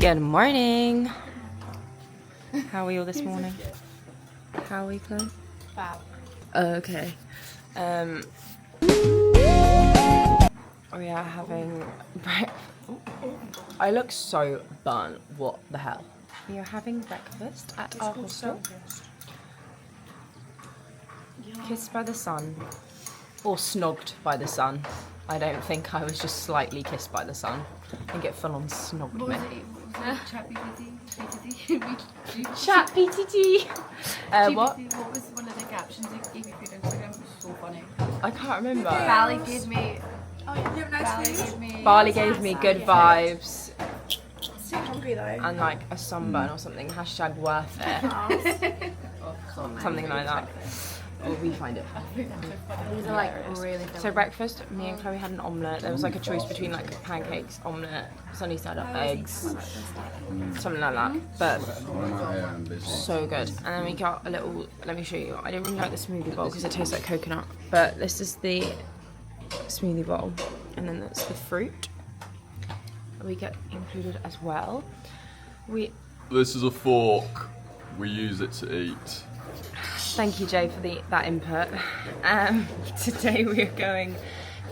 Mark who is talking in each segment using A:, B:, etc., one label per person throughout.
A: Good morning. How are you this morning? How are we, Chloe?
B: Fab.
A: Okay. We are having I look so burnt. What the hell? We are having breakfast at our hostel. Kissed by the sun. Or snogged by the sun. I don't think I was just slightly kissed by the sun. I think it full on snogged me.
B: Chat PTT?
A: Chat PTT! What?
B: What was one of the captions they gave you for your Instagram? It was so funny.
A: I can't remember.
B: Bali gave me...
C: Oh, yeah, you have nice food?
A: Bali gave me good vibes.
C: So hungry though.
A: And like a sunburn or something. Hashtag worth it. Something like that. Or we find it.
B: These are like really
A: So breakfast, me and Chloe had an omelette. There was like a choice between like pancakes, omelette, sunny side up eggs, something like that. But so good. And then we got a little, let me show you. I didn't really like the smoothie bowl because it tastes like coconut. But this is the smoothie bowl. And then that's the fruit we get included as well.
D: This is a fork. We use it to eat.
A: Thank you, Jay, for that input. Today we are going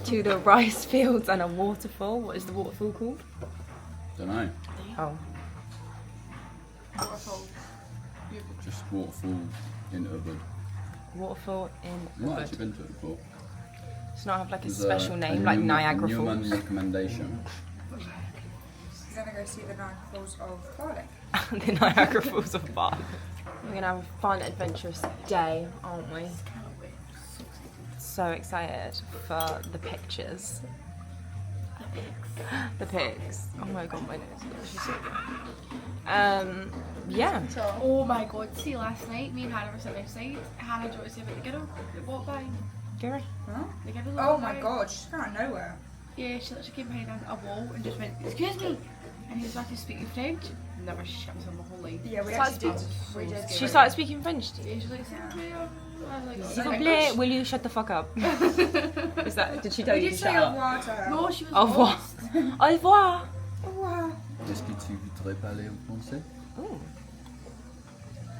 A: to the rice fields and a waterfall. What is the waterfall called?
D: Don't know.
A: Oh.
B: Waterfall.
D: Just waterfall in Ubud.
A: Waterfall in
D: I've not actually
A: Ubud.
D: been to it before.
A: Does not have like a
D: There's
A: special name like Niagara
D: Newman
A: Falls.
D: recommendation.
C: We're gonna go see the Niagara Falls of Bali.
A: The Niagara Falls of Bali. We're gonna have a fun, adventurous day, aren't we? So excited for the pictures. The pics. Oh my god, my nose. She's so good. Yeah.
B: Oh my god, see last night, me and Hannah were sitting outside. Hannah, do you want to say about the girl that walked by?
A: Gary.
C: Huh?
B: The girl that
C: Oh
B: walked
C: my
B: by.
C: god, she's out of nowhere.
B: Yeah, she literally came behind a wall and just went, "Excuse me," and he was about to speak in French. Never shut him my whole life.
C: Yeah, we
A: Started
C: actually did.
B: speaking-
C: We did.
A: She started speaking French to you.
B: Yeah, she's like, "S'il vous plaît." I was like,
A: S'il vous plaît, will you shut the fuck up? Is that? Did she tell
C: We
A: you
C: did
A: to
C: say
A: shut
C: au
A: up?
C: revoir to her.
B: No, she was
A: Au revoir.
B: lost.
A: Au revoir.
C: Au revoir.
D: Est-ce que tu voudrais parler en français?
A: Ooh.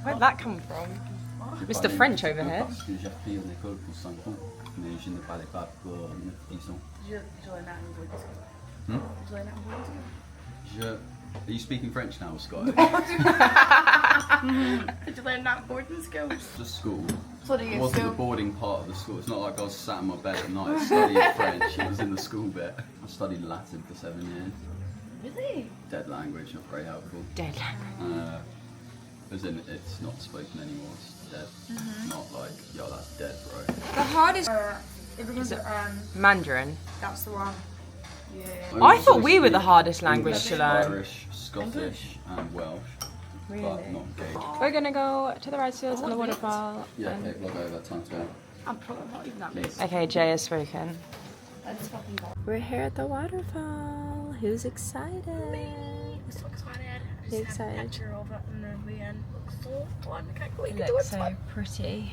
A: Where'd that come from? Mr. French over here.
D: Parce que j'ai appris en école pour 5 ans, mais je ne parlais pas pour 9-10 ans.
B: Did you learn that in boarding school?
D: Hmm?
B: Did you learn that in boarding school?
D: Are you speaking French now, Scott?
B: Did you learn that in boarding school?
D: Just school.
B: So do
D: It
B: you
D: wasn't the
B: school?
D: boarding part of the school. It's not like I was sat in my bed at night studying French. It was in the school bit. I studied Latin for 7 years.
B: Really?
D: Dead language, not very helpful.
A: Dead.
D: As in, it's not spoken anymore. It's dead. Not like, yo, that's dead, bro.
C: The hardest because
A: Mandarin.
C: that's the one.
B: Yeah.
A: I thought we were the hardest language
D: English,
A: to learn.
D: Irish, Scottish, and Welsh. But
A: Really?
D: not gay.
A: We're gonna go to the rice fields and the waterfall.
D: Yeah, okay, vlog over, time to go.
B: I'm probably not even that big.
A: Okay, Jay has spoken.
B: That's fucking bad.
A: We're here at the waterfall. Who's excited?
B: So excited. I
A: You
B: just had a
A: excited?
B: picture of it and then we end. Looks so fun. I can't believe
A: It
B: we do it.
A: looks so pretty.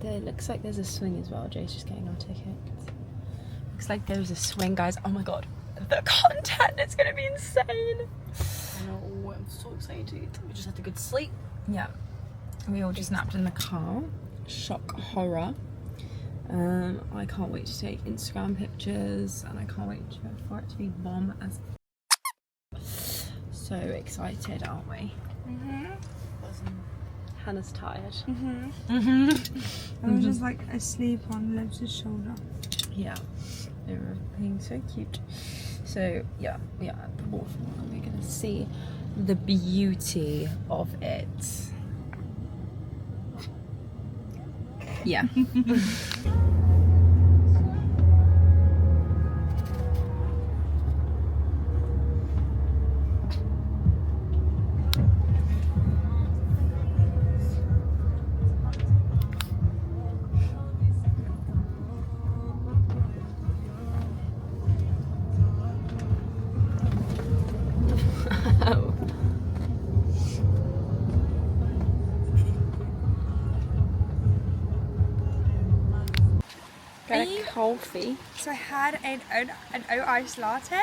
A: There looks like there's a swing as well. Jay's just getting our tickets. Looks like there's a swing, guys. Oh my god. The content is gonna be insane.
B: I know, I'm so excited. We just had a good sleep.
A: Yeah. We all just napped in the car. Shock horror. I can't wait to take Instagram pictures and I can't wait for it to be bomb as so excited, aren't we? Hannah's tired.
C: I was just like asleep on Leb's shoulder.
A: Yeah, they were being so cute. So yeah, we are at the waterfall and we're gonna see the beauty of it. Yeah. Got a coffee.
C: So I had an oat ice latte.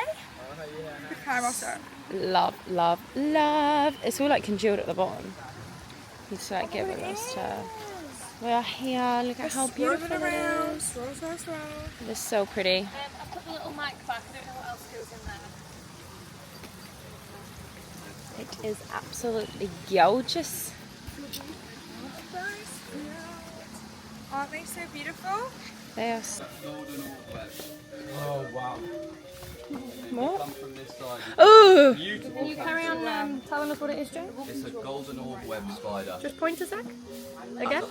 C: The carousel.
A: Love, love, love. It's all like congealed at the bottom. He's like giving us to. We are here. Look at how beautiful it is.
C: Swirl, swirl, swirl.
A: It's so pretty.
B: I've put the little mic back. I don't know what else goes in there.
A: It is absolutely gorgeous.
C: Aren't they so beautiful?
A: They are. So...
D: Oh wow.
A: What?
D: Come from this side.
A: Oh!
D: Beautiful.
A: Can you carry on telling us what it is, Joe?
D: It's a golden orb web spider.
A: Just point a sec. Again?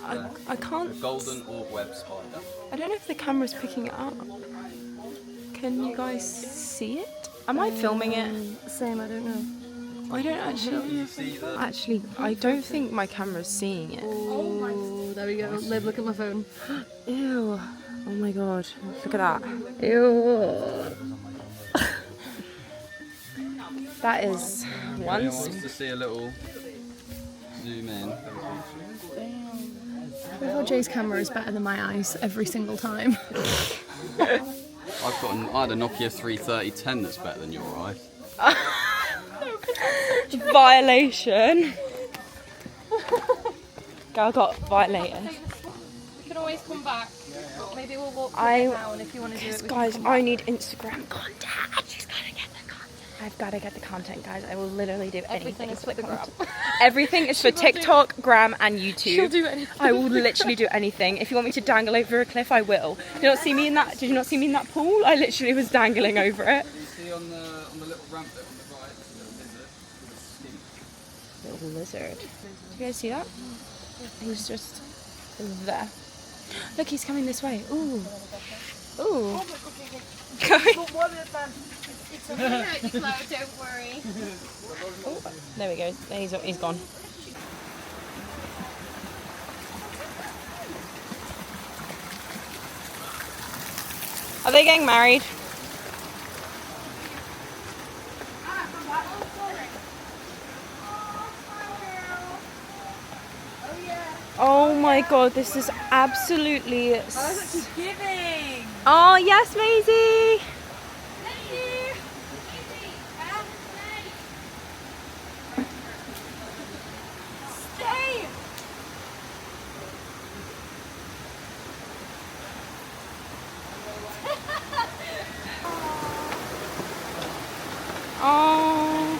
A: I can't.
D: A golden orb web spider.
A: I don't know if the camera's picking it up. Can you guys see it? Am I filming it?
B: Same, I don't know.
A: I don't actually.
D: You see the
A: Actually, I don't think my camera's seeing it.
B: Oh, there we go. Liv, look at my phone.
A: Ew. Oh my god. Look at that. Ew. That is
D: Anyone
A: once.
D: wants to see a little zoom in.
B: I thought Jay's camera is better than my eyes every single time.
D: I had a Nokia 3310 that's better than your eyes.
A: Violation. Girl got violated.
B: We can always come back. Maybe we'll walk
A: I-
B: down if you want to do it. We can
A: Guys,
B: come
A: I
B: back.
A: need Instagram content. She's gotta get the content. I've gotta get the content, guys. I will literally do anything
B: Everything is for the gram.
A: Everything is for TikTok, Gram, and YouTube.
B: She'll do anything.
A: I will literally do anything. If you want me to dangle over a cliff, I will. Did you not see me in that? Did you not see me in that pool? I literally was dangling over it.
D: You see on the little ramp there on the right, a little lizard with a skink.
A: Little lizard. Do you guys see that? He's just there. Look, he's coming this way. Ooh. Ooh.
B: Don't worry.
A: Oh, there we go. He's gone. Are they getting married? Oh my god, this is absolutely.
C: Oh, that's what she's giving.
A: Oh yes, Maisie.
C: Thank you. Stay.
A: Oh.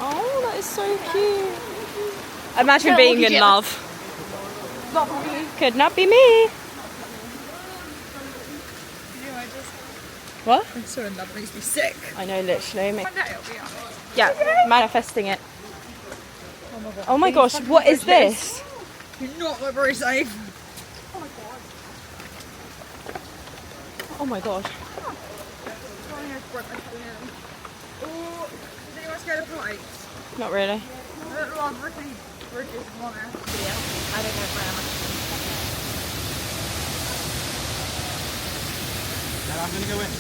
A: Oh, that is so cute. Imagine
B: Yeah,
A: being
B: look at
A: in
B: you.
A: love.
B: Not for me.
A: Could not be me. What?
C: I'm so in love, makes me sick.
A: I know, literally.
C: One day it'll be on.
A: Yeah, manifesting it. Oh my gosh, what is this?
C: You're not very safe.
A: Oh my god.
C: Oh, is anyone scared of heights?
A: Not really.
C: I don't know, I'm really bridges on there.
B: I don't know if I am.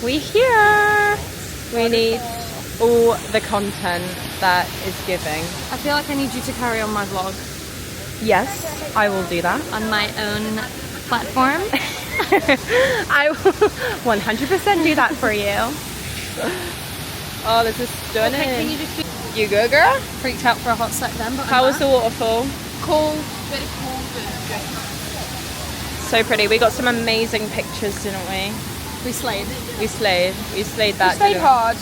A: We here. We need all the content that is giving.
B: I feel like I need you to carry on my vlog
A: Yes, I will do that.
B: on my own platform.
A: I will 100% do that for you. Oh, this is stunning.
B: Can you just be
A: You go, girl.
B: freaked out for a hot sec then? But
A: How was the waterfall?
B: cold? Bit of cold, but
A: So pretty. We got some amazing pictures, didn't we?
B: we slayed.
A: We slayed. We slayed that.
B: We slayed
A: didn't we?
B: hard.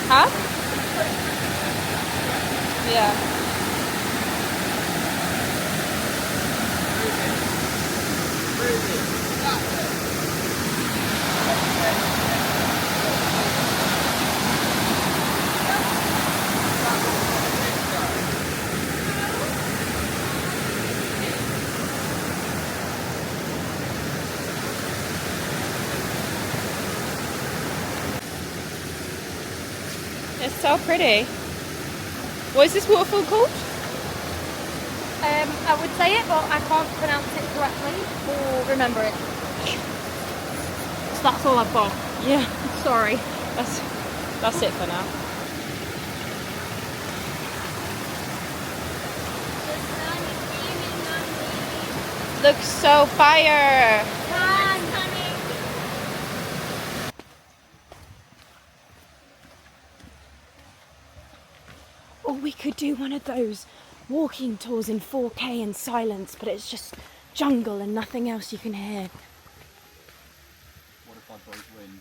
A: Huh? Yeah. It's so pretty. What is this waterfall called?
B: I would say it, but I can't pronounce it correctly or remember it. So that's all I've got.
A: Yeah.
B: Sorry.
A: That's That's it for now. Looks so fire! Or we could do one of those walking tours in 4K and silence, but it's just jungle and nothing else you can hear.
D: What if I broke wind?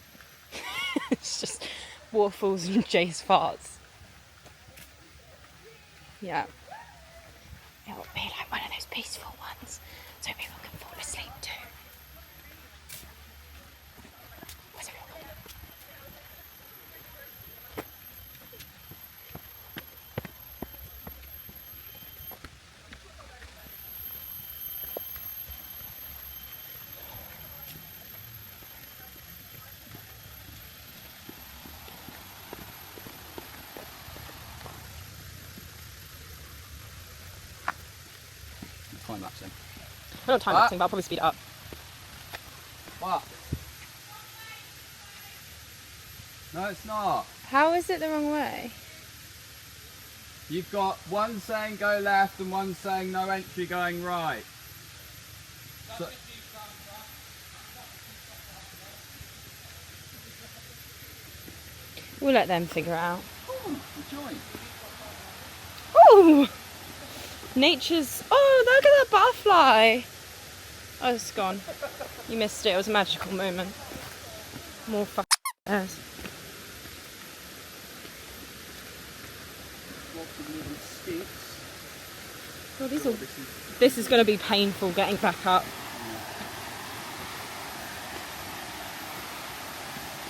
A: It's just waterfalls and Jay's farts. Yeah. It'll be like one of those peaceful ones, so people can fall asleep too. Where's everyone gone?
D: Time lapsing.
A: I'm not time lapsing, but I'll probably speed it up.
D: What? No, it's not.
A: How is it the wrong way?
D: You've got one saying go left and one saying no entry going right. So,
A: We'll let them figure it out.
D: oh, the joint.
A: Oh! Nature's... Oh, look at that butterfly! Oh, it's gone. You missed it. It was a magical moment. More fucking bears. Oh, these are... This is going to be painful getting back up.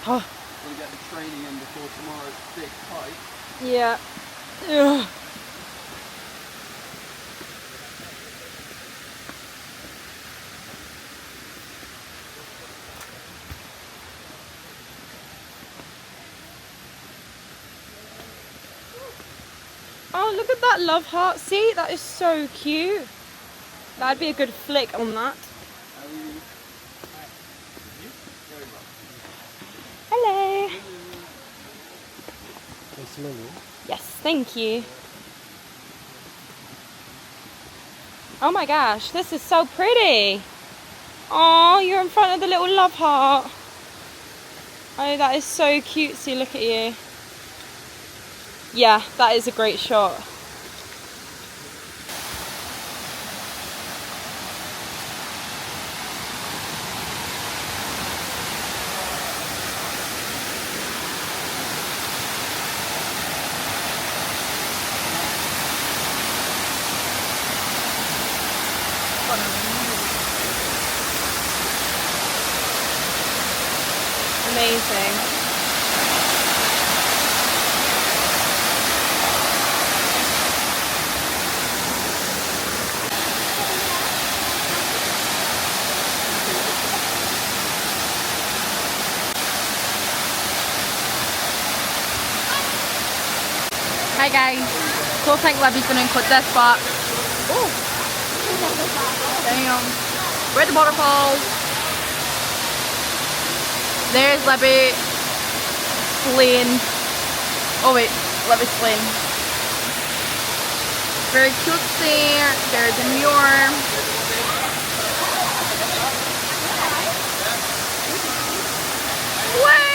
A: Oh,
D: We'll get the training in before tomorrow's big hike.
A: yeah. Ugh. Oh, look at that love heart. See, that is so cute. That'd be a good flick on that. Hello. Yes, thank you. Oh my gosh, this is so pretty. Oh, you're in front of the little love heart. Oh, that is so cutesy. Look at you. Yeah, that is a great shot. Amazing.
B: Hi guys, don't think Libby's going to include this, but damn, we're at the waterfalls. There's Libby slaying. Oh wait, Libby's slaying. Very cute there. There's a mirror. What?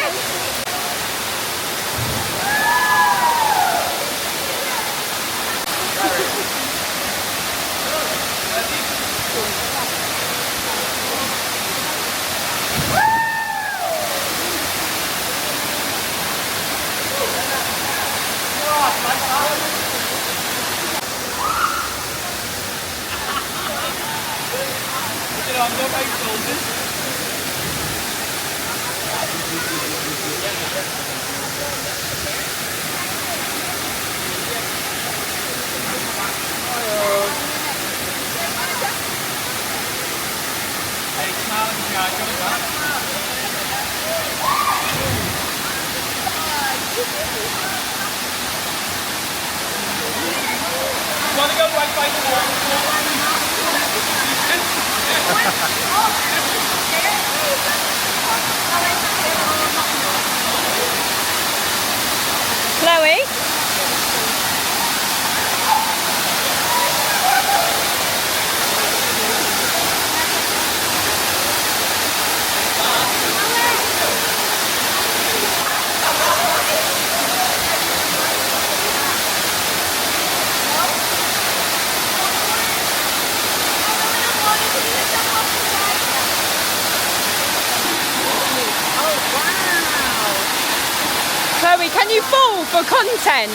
A: can you fall for content?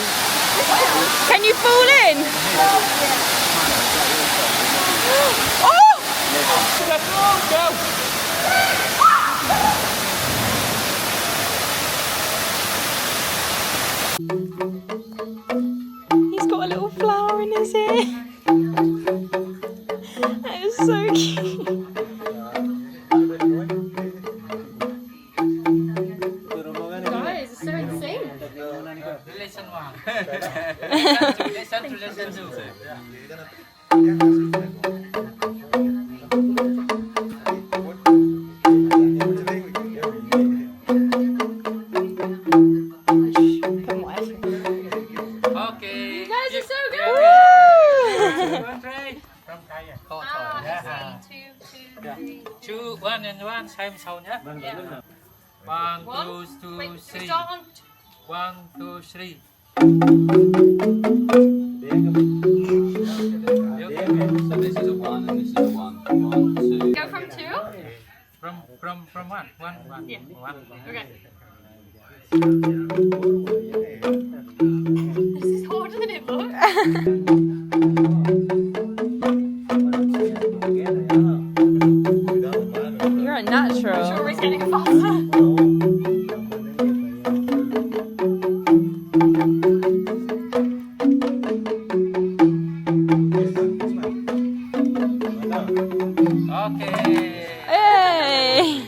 A: Can you fall in? Oh! He's got a little flower in his ear. That is so cute.
B: Guys, it's so insane.
D: Okay.
B: You guys are so good.
E: Two, one and one, same sound, yeah?
B: Yeah.
E: One,
B: One.
E: two,
B: Wait,
E: three.
B: start on.
E: 1, 2, 3.
D: So this is a 1 and this is a 1. 1, 2.
B: Go from 2.
E: From one.
B: Yeah.
E: One.
B: Okay. This is harder than it looks.
A: You're a natural.
B: Sure, it's getting faster.
E: Okay.
A: Hey!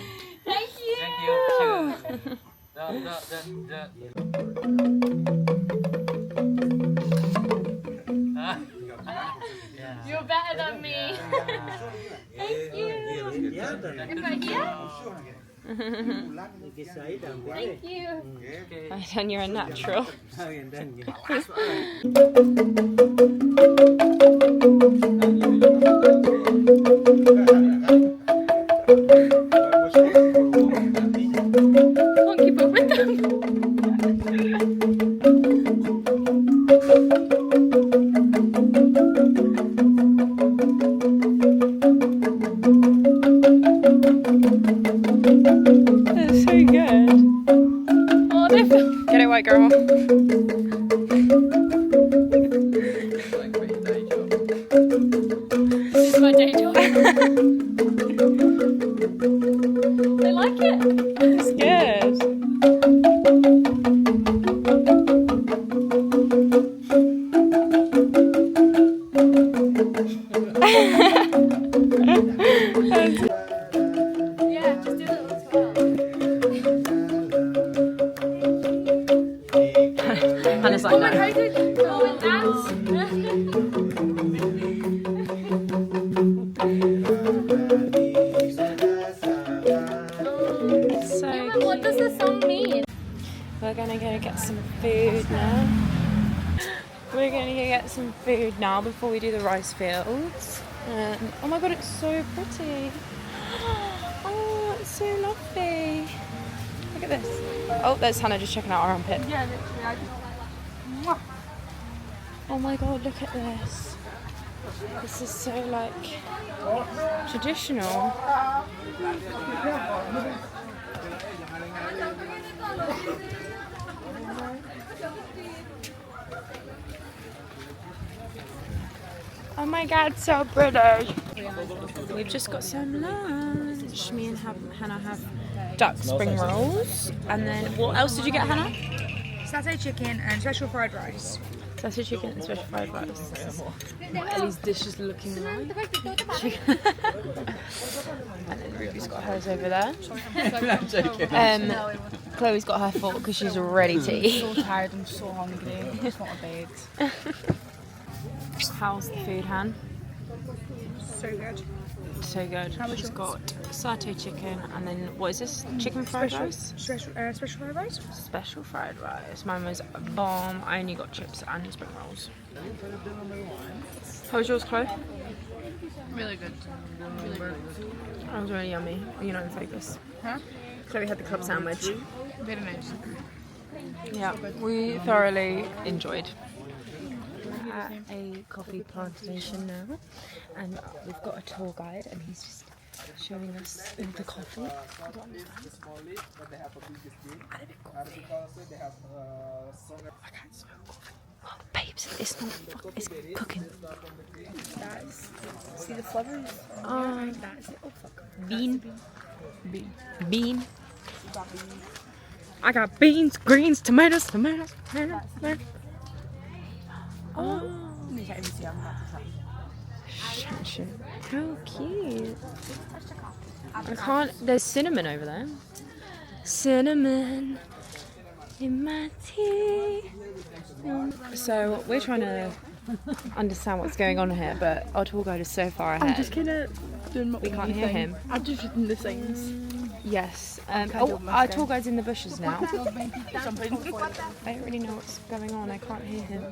B: Thank you.
E: Thank you.
B: You're better than me. Thank you. Right here. Thank you.
A: And you're a natural.
B: Can't keep up with them.
A: That's so good. Oh, they feel. Get it, white girl.
D: Like my day job.
B: This is my day job. They like it.
A: It's good.
B: Yeah, just do it as well.
A: Hannah's like,
B: Oh my
A: no.
B: god, go and dance.
A: So
B: What does the song mean?
A: we're gonna go get some food now. We're gonna go get some food now before we do the rice fields. Oh my god, it's so pretty. Oh, it's so lovely. Look at this. Oh, there's Hannah just checking out our armpit.
B: Yeah, literally. I just
A: Oh my god, look at this. This is so like traditional. Oh my god, so pretty. We've just got some lunch. Me and Hannah have duck spring rolls. And then, what else did you get, Hannah?
C: Satay chicken and special fried rice.
A: Sausage chicken and special fried rice. This is what Ellie's dish is looking like. And then Ruby's got hers over there. Chloe's got her fork because she's ready to eat.
B: I'm so tired, I'm so hungry. I just want a bed.
A: How's the food, Han?
C: So good.
A: So good. She's got satay chicken and then what is this? Chicken fried rice?
C: Special fried rice.
A: Special fried rice. Mine was bomb. I only got chips and spring rolls. How was yours, Chloe?
B: Really good. Really good.
A: That was really yummy. You're not in focus.
B: Huh?
A: Chloe had the club sandwich.
B: Very nice.
A: Yeah, we thoroughly enjoyed. At a coffee plantation now, and we've got a tour guide, and he's just showing us all the coffee.
D: Small leaf, but they have a big skin. Arabica also they have stronger.
A: I can't smell coffee. Babes, it's not. It's cooking.
B: See the flowers? That's it. Oh fuck.
A: Bean. Bean. I got beans, greens, tomatoes. Oh. How cute. I can't. There's cinnamon over there. Cinnamon in my tea. So we're trying to understand what's going on here, but our tour guide is so far ahead.
B: I'm just gonna do
A: We can't hear him.
B: I've just written the things.
A: Yes. Our tour guide's in the bushes now. I don't really know what's going on. I can't hear him.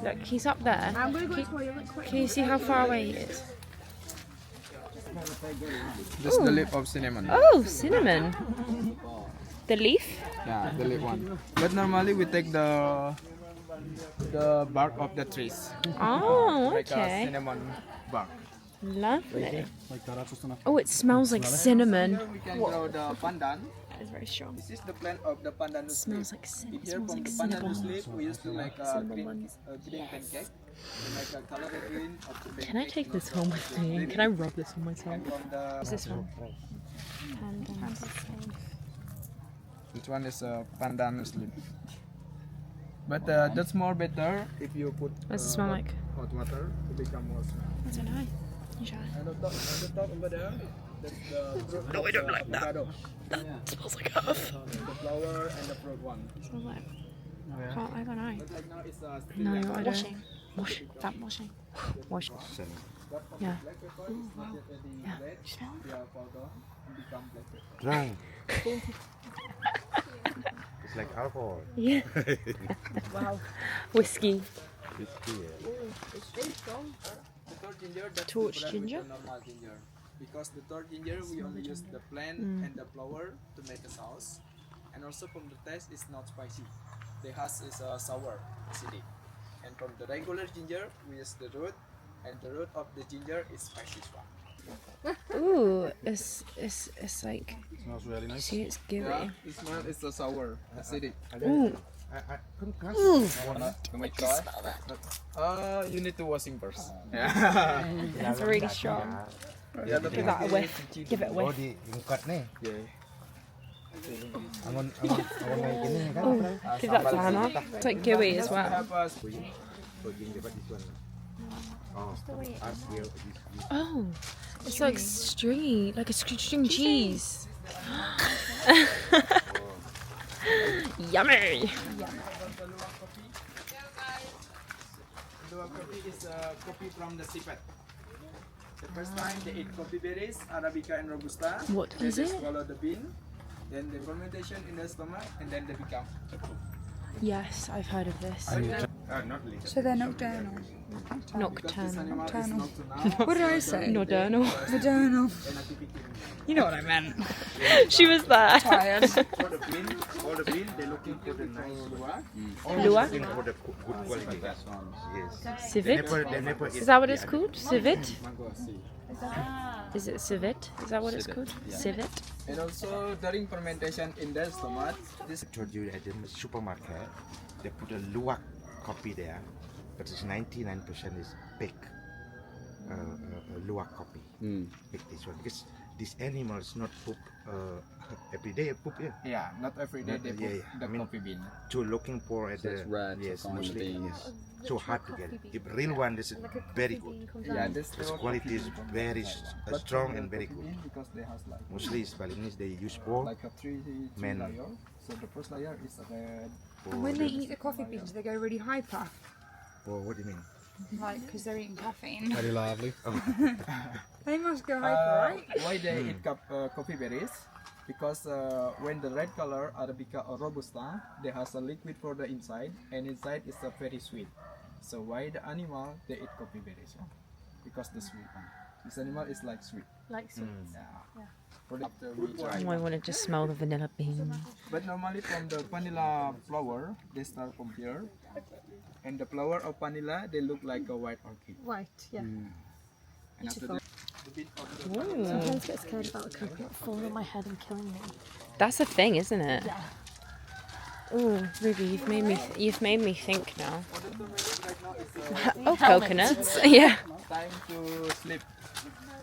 A: Look, he's up there.
B: I'm gonna go to the toilet quick.
A: Can you see how far away he is?
D: This is the leaf of cinnamon.
A: Oh, cinnamon. The leaf?
D: Yeah, the leaf one. But normally we take the bark of the trees.
A: Oh,
D: Like a
A: okay.
D: cinnamon bark.
A: Lovely. Oh, it smells like cinnamon.
D: Here we can grow the pandan.
A: That is very strong.
D: This is the plant of the pandanus
A: Smells
D: leaf.
A: like
D: Here
A: smells
D: from
A: like
D: the pandanus
A: cinnamon.
D: leaf, we used to make a green pancake. We make a colored green of the pancake.
A: Can I take this home with me? Can I rub this on myself?
D: And from the
A: What's this one?
D: This one is a pandanus leaf. But that's more better if you put
A: What's it smell like?
D: hot water to become more smell.
A: I don't know. You try.
D: And on the top over there, that's the fruit. No, I don't like that.
A: It smells like earth.
D: The flower and the fruit one.
A: It smells like. I don't know.
D: But like now it's still
A: No,
D: like
A: I don't. Wash. That washing. Wash. Yeah.
D: black pepper. It's not yet ready
A: Yeah.
D: red. They are powder and become black pepper.
F: Drunk. It's like alcohol.
A: Yeah. Whiskey.
F: Whiskey.
D: The third ginger, that's
A: Torch
D: different with
A: ginger?
D: the normal ginger. Because the third ginger, we only use the plant and the flower to make a sauce. And also from the taste, it's not spicy. The husk is sour, acidic. And from the regular ginger, we use the root. And the root of the ginger is spicy one.
A: Ooh, it's like.
F: Smells really nice.
A: See, it's gooey.
D: Yeah, this one is the sour, acidic.
A: Ooh.
D: You might try. You need to washing first.
A: That's really strong.
D: Yeah, the
A: Give that a whiff. Give it a
F: Oh,
A: whiff.
F: di lengkap nih.
D: Yeah.
F: Angon naik ini kan.
A: Give that to Hannah. It's like gooey as well.
D: Have a
F: Oh, ginger, but this one. Oh, ask here.
A: Oh, it's like stringy, like a string cheese. Yummy.
D: Luwak coffee is coffee from the sipat. The first time they eat coffee berries, Arabica and Robusta.
A: What
D: Then
A: is
D: they
A: it?
D: swallow the bean, then the fermentation in the stomach, and then they become the fruit.
A: Yes, I've heard of this.
F: Not leaf.
C: So they're nocturnal.
D: Because this
A: Nocturnal.
D: animal is
C: Nocturnal.
D: nocturnal.
C: What did I say?
A: Nocturnal.
C: Vagina.
D: And a typical.
A: You know what I meant. She was there.
C: Tired.
D: For the bean, they're looking for the nice luwak.
A: Luwak?
F: Looking for the good quality. Yes.
A: Civet?
F: They never eat.
A: Is that what it's called? Civet?
D: Mango see.
A: Is it civet? Is that what it's called? Civet?
D: And also during fermentation in the stomach, this
F: I told you at the supermarket, they put a luwak copy there, but it's 99% is big luwak copy. Big this one because this animal is not poop every day. Poop
D: not every day they put
F: Yeah,
D: the
F: I mean,
D: coffee bean.
F: to looking for at the yes mostly yes. So hard to get. If real one is very good.
D: Yeah, this
F: This quality is very strong and very good.
D: because they have like
F: Mostly it's Balinese they use for
D: like a three
F: Men.
D: layer. So the first layer is red.
C: When they eat the coffee beans, they go really hyper.
F: what do you mean?
C: Like, because they're eating caffeine.
F: Very lively.
C: They must go hyper, right?
D: Why they eat coffee berries? Because when the red color Arabica or Robusta, they has a liquid for the inside, and inside is a very sweet. So why the animal they eat coffee berries? Because the sweet one. This animal is like sweet.
A: Like sweet.
D: Yeah. After we try.
A: Oh, I want to just smell the vanilla bean.
D: But normally from the vanilla flower, they start from here. And the flower of vanilla, they look like a white orchid.
A: White, yeah.
D: And after that,
G: Sometimes get scared about a coconut falling on my head and killing me.
A: That's a thing, isn't it? Yeah. Oh, Ruby, you've made me think now. Oh, coconuts. Yeah.
D: Time to sleep.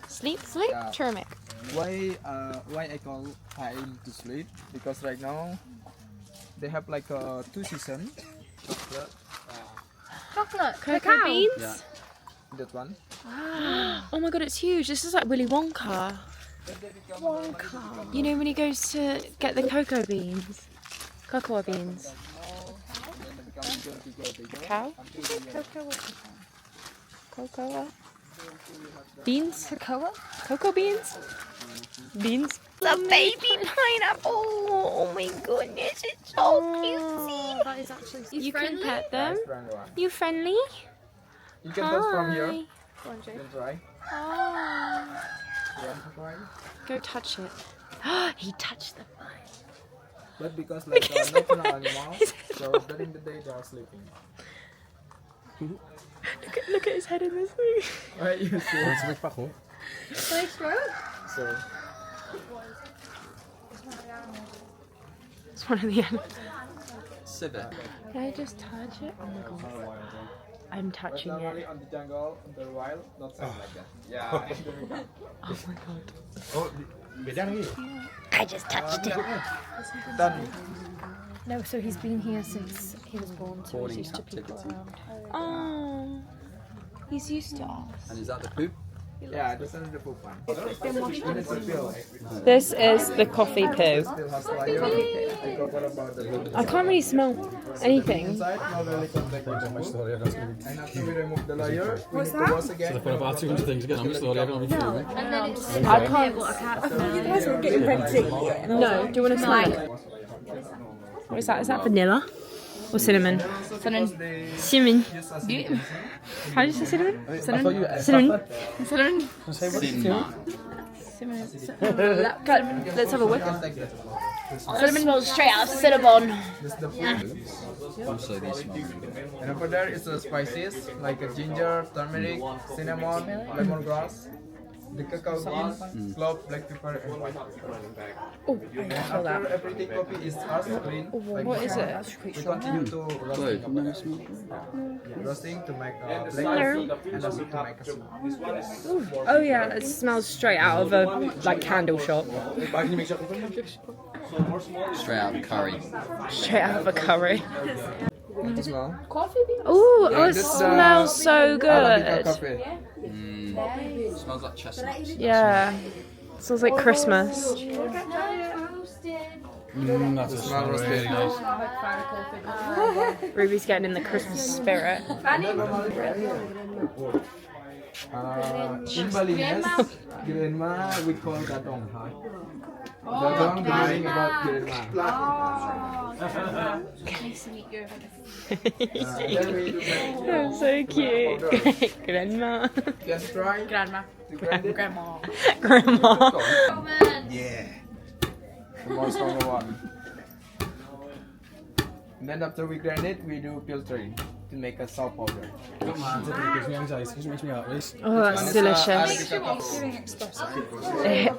A: Sleep?
D: Yeah.
A: Turmeric.
D: Why I call time to sleep? Because right now they have like 2 seasons.
G: Chocolate,
A: Cocoa beans?
D: Yeah. That one.
A: Oh my god, it's huge. This is like Willy Wonka. You know when he goes to get the cocoa beans? Cocoa beans. Cow? Cocoa? Beans?
G: Cocoa?
A: Cocoa beans? Beans? The baby pineapple! Oh my goodness, it's so cute!
G: That is actually.
A: You can pet them.
D: Nice brand one.
A: You friendly?
D: You can touch from here.
A: Hi.
G: Go on, Jake.
D: You can try.
A: Oh.
D: You want to try?
A: Go touch it. He touched the vine.
D: But because like natural animals, so during the day they are sleeping.
A: Look at his head in this thing.
D: Right, you see. So
A: It's one of the animals.
D: civet.
A: Can I just touch it? Oh my god. I'm
D: But
A: touching
D: normally
A: it.
D: on the jungle, on the wild, not something like that. Yeah.
A: Oh my god.
F: Oh, beda nih.
A: I just touched it.
D: Done.
G: No, so he's been here since he was born, so he's used to people around.
A: Oh. He's used to us.
H: And is that the poop?
D: Yeah, this is the poop one. It's a pill.
A: This is the coffee poo.
D: Still has layer. I go what about the
A: I can't really smell anything.
D: inside, not really contact with the milk. And after we remove the layer, we need to wash again.
H: Put about 200 things again. I'm sorry, I can't be filming.
A: I can't.
C: You guys are getting ready.
A: No, do you want to smell it? What is that? Is that vanilla? Or cinnamon? Cinnamon. Cinnamon. How do you say cinnamon? Cinnamon. Cinnamon. Cinnamon. Let's have a whiff. Cinnamon smells straight out of cinnamon.
D: This is the food.
H: Also, these smell really good.
D: And over there is the spices like a ginger, turmeric, cinnamon, lemongrass, the cacao beans, clove, black pepper, and white pepper.
A: Oh, I can feel
D: After
A: that.
D: everything coffee is clean, like
A: What is
D: this
A: it?
D: one, we continue to roasting,
H: No, it smells
D: roasting to make black coffee and also to make a soup.
A: Oh yeah, it smells straight out of a like candle shop.
H: straight out of curry.
A: Straight out of a curry.
D: Smell.
A: Ooh,
D: Yeah,
A: it
D: this,
A: smells so
D: Arabica
A: good.
D: coffee.
H: Smells like chestnuts.
A: Yeah, it smells like Christmas.
H: That's a smell really nice.
A: Ruby's getting in the Christmas spirit.
D: In Balinese, grandma we call gadong. Gadong meaning about grandma.
B: Nice to meet you.
D: Then we do that.
A: That's so cute. Grandma.
D: Just try
B: Grandma.
D: to grind it.
B: Grandma.
A: Grandma.
F: Yeah.
D: The more stronger one. And then after we grind it, we do filtering to make a salt powder.
H: Gives me anxiety, because it makes me out race.
A: Oh, that's
D: One is,
A: delicious.
D: Arabica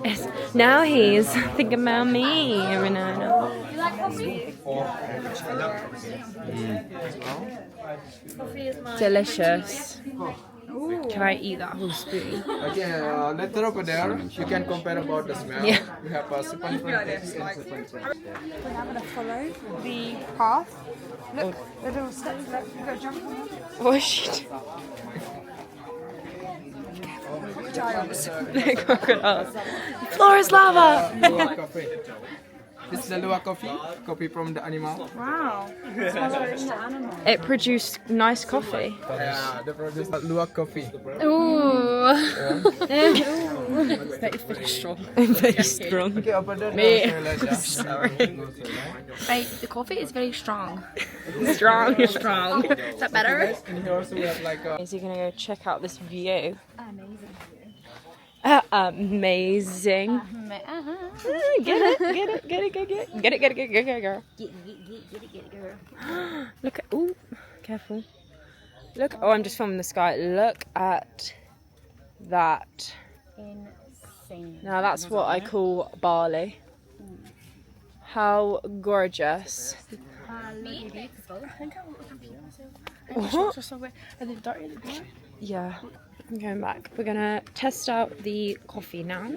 D: coffee.
A: Now he's thinking about me every now and then.
B: You like coffee?
A: Delicious. Can I eat that whole spoon?
D: Okay, later over there, you can compare about the smell.
A: Yeah.
D: We have a super different taste and super different.
C: We're now going to follow the path. Look, the little steps. Look, you've got to jump on them.
A: What shit? The crocodiles. Flora's lava!
D: Luwak coffee. This is the Luwak coffee, coffee from the animal.
C: Wow. It smells like the animal.
A: It produced nice coffee.
D: Yeah, they produce Luwak coffee.
A: Ooh.
B: Very strong.
A: Very strong.
D: Okay, over there,
A: Me.
D: Sorry.
B: The coffee is very strong.
A: Strong.
B: Strong. Is that better?
D: And here also we have like a
A: Is he gonna go check out this view?
G: Amazing.
A: Amazing. Get it, girl.
G: Get it, girl.
A: Look at, ooh, careful. Look, oh, I'm just filming the sky. Look at that.
G: insane.
A: Now that's what I call Bali. How gorgeous. Yeah, I'm going back. We're gonna test out the coffee now,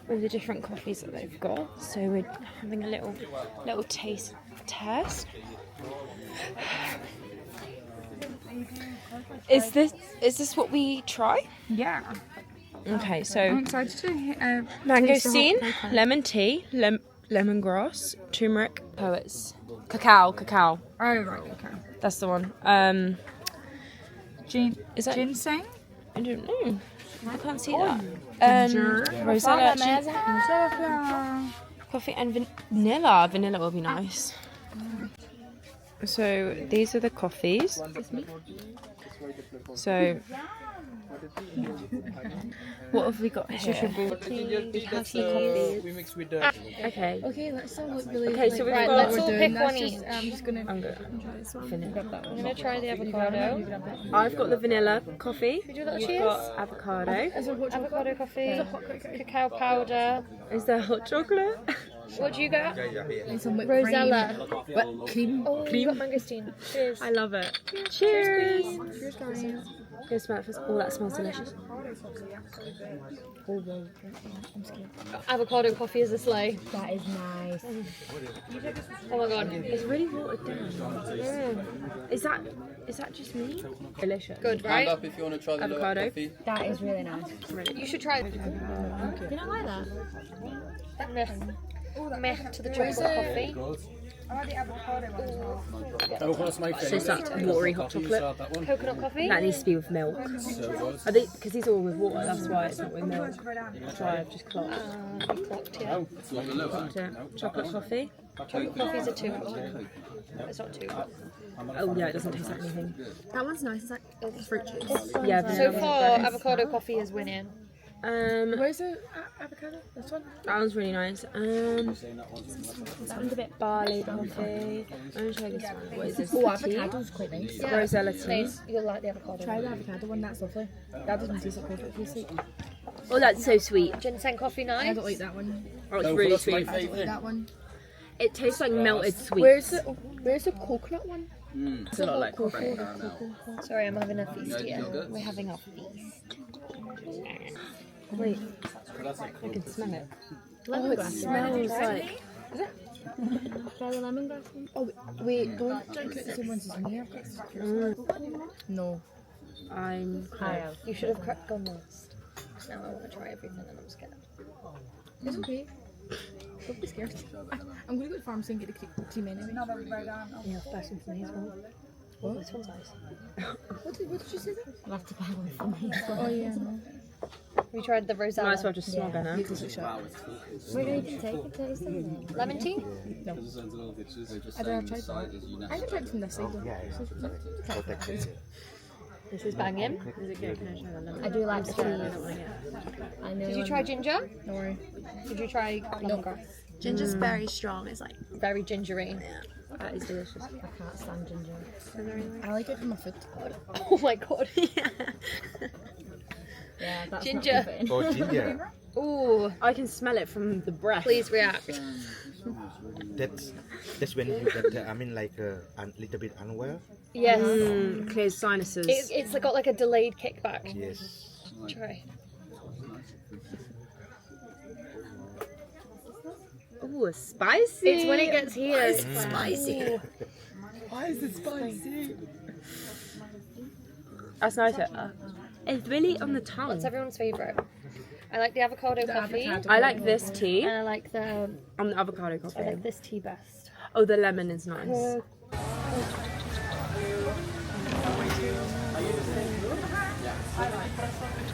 A: all the different coffees that they've got. So we're having a little taste test. Is this what we try?
C: Yeah.
A: Okay, so
C: I'm excited to
A: mangosteen, lemon tea, lemongrass, turmeric, poets, cacao.
C: Oh, right, okay.
A: That's the one. Is that
C: Ginseng?
A: I don't know. I can't see that. Rosella, coffee and vanilla. Vanilla will be nice. So these are the coffees. So what have we got here?
D: We mix with the
A: Okay.
G: Okay, let's all look really.
A: Okay, so we've
G: right,
A: got-
G: let's all
A: we're
G: pick
C: That's
G: one
C: just,
G: each.
C: I'm just gonna.
A: I'm gonna
G: I'm gonna try the avocado.
A: I've got the vanilla coffee.
G: Could you do that?
A: You've
G: Cheers.
A: got avocado.
G: Avocado coffee. Cacao powder.
A: Is there hot chocolate?
G: What do you got?
C: And some whipped
G: Rosella.
C: cream. Whipped cream.
G: Oh, you got mangosteen. Cheers.
A: I love it. Cheers.
C: Cheers, guys.
A: Go smell it first. Oh, that smells delicious.
G: Avocado coffee is a slay.
C: That is nice.
G: Oh my god.
A: It's really watered down. Is that just me? Delicious.
G: Good, right?
H: Hand up if you want to try the
A: Avocado.
H: Luwak coffee.
C: That is really nice.
G: You should try it.
C: Do you not like that?
G: Meh to the chocolate coffee.
C: I like the avocado one as well.
H: Avocado's my
A: So it's that watery hot chocolate.
G: Coconut coffee.
A: That needs to be with milk. I think because these are all with water, that's why it's not with milk. That's why I've just clocked.
G: Clocked, yeah.
A: Clocked it. Chocolate coffee.
G: Chocolate coffees are too hot. It's not too hot.
A: Oh yeah, it doesn't taste like anything.
C: That one's nice. It's like fruit juice.
A: Yeah.
G: So
A: vanilla.
G: far, avocado coffee is winning.
C: Where's the avocado? This one?
A: That one's really nice. That one's a bit barley coffee. I'm gonna try this one. What is this?
C: Oh,
A: Tea?
C: avocado's quite nice.
G: Yeah.
A: Rosella tea.
G: Nice. You'll like the avocado.
C: Try the avocado one. That's lovely. That doesn't taste like coffee. It tastes like.
A: Oh, that's so sweet.
G: Ginseng coffee, nice.
C: I don't like that one.
A: Oh, it's really sweet.
C: I don't like that one.
A: It tastes like melted sweet.
C: Where's the coconut one?
A: It's a lot like coffee.
G: Sorry, I'm having a feast here. We're having a feast.
A: Wait, I can smell it.
C: Lemongrass.
A: It smells like.
C: Try the lemongrass one. Oh wait, don't drink it the same ones as me. No.
A: I'm.
G: You should have gone last. Now I want to try everything and I'm scared.
C: It's okay. Don't be scared. I'm gonna go to the pharmacy and get the cream anyway.
G: Yeah, that's one for me as well.
C: What?
G: This one's nice.
C: What did you say that?
G: I'll have to buy one for me.
C: Oh yeah.
G: We tried the Rosella.
A: Might as well just smell better.
G: We're going to take a taste of it. Lemon tea?
C: I don't have tried that. I haven't tried from this side though.
F: Yeah, it's protected.
G: This is banging.
A: Is it good? Can I try the lemon?
G: I do like the tea. Did you try ginger?
C: No worry.
G: Did you try lemongrass?
C: Ginger's very strong. It's like
G: Very gingery.
A: That is delicious.
G: I can't stand ginger.
C: I like it for my food.
G: Oh my god.
C: Yeah, that's
G: Ginger.
F: Oh, ginger.
G: Ooh,
A: I can smell it from the breath.
G: please react.
F: That's when you get, I mean, like a little bit unwell.
G: Yes.
A: Clears sinuses.
G: It's got like a delayed kickback.
F: Yes.
G: Try.
A: Ooh, it's spicy.
G: It's when it gets here. It's
A: spicy.
C: Why is it spicy?
A: That's nice. It's really on the tongue.
G: What's everyone's favourite? I like the avocado coffee.
A: I like this tea.
G: And I like the
A: Avocado coffee.
G: I like this tea best.
A: Oh, the lemon is nice.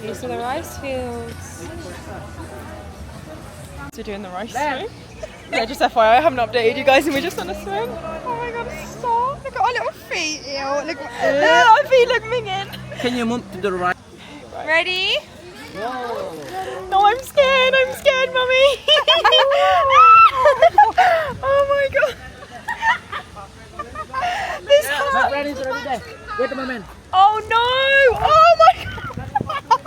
A: These are the rice fields. We're doing the rice swim. Yeah, just FYI, I haven't updated you guys and we're just on a swim. Oh my god, stop. Look at our little feet. Ew, look, our feet look minging.
E: Can you move to the right?
A: Ready? No, I'm scared, Mummy. Oh my god. This
E: Wait a moment.
A: Oh no! Oh my god!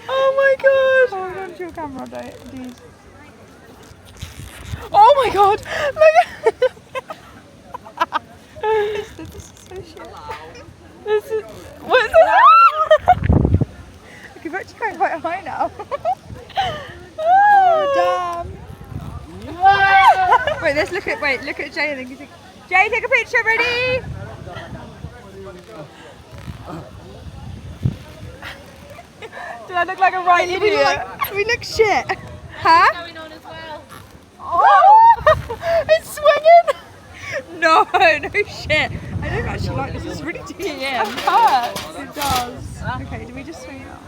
A: Oh my god! god! Look.
B: This is so shit.
A: This is what's this?
B: You've actually going quite high now.
A: Oh
B: Wait, let's look at Jay and then you think, Jay, take a picture, ready?
A: Do I look like a right idiot?
B: We look shit. Huh?
C: Going on as well.
A: Oh! It's swinging!
B: No, no shit. I don't actually like this. It's really doing
A: It hurts.
B: It does. Okay, do we just swing it out?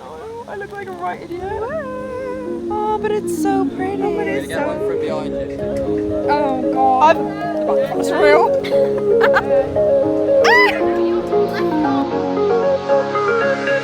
A: Oh, I look like a right idiot. Oh, but it's so pretty.
B: But it's
H: Get one
B: so...
H: from behind you.
B: Oh god.
A: It's real.
C: Your left arm.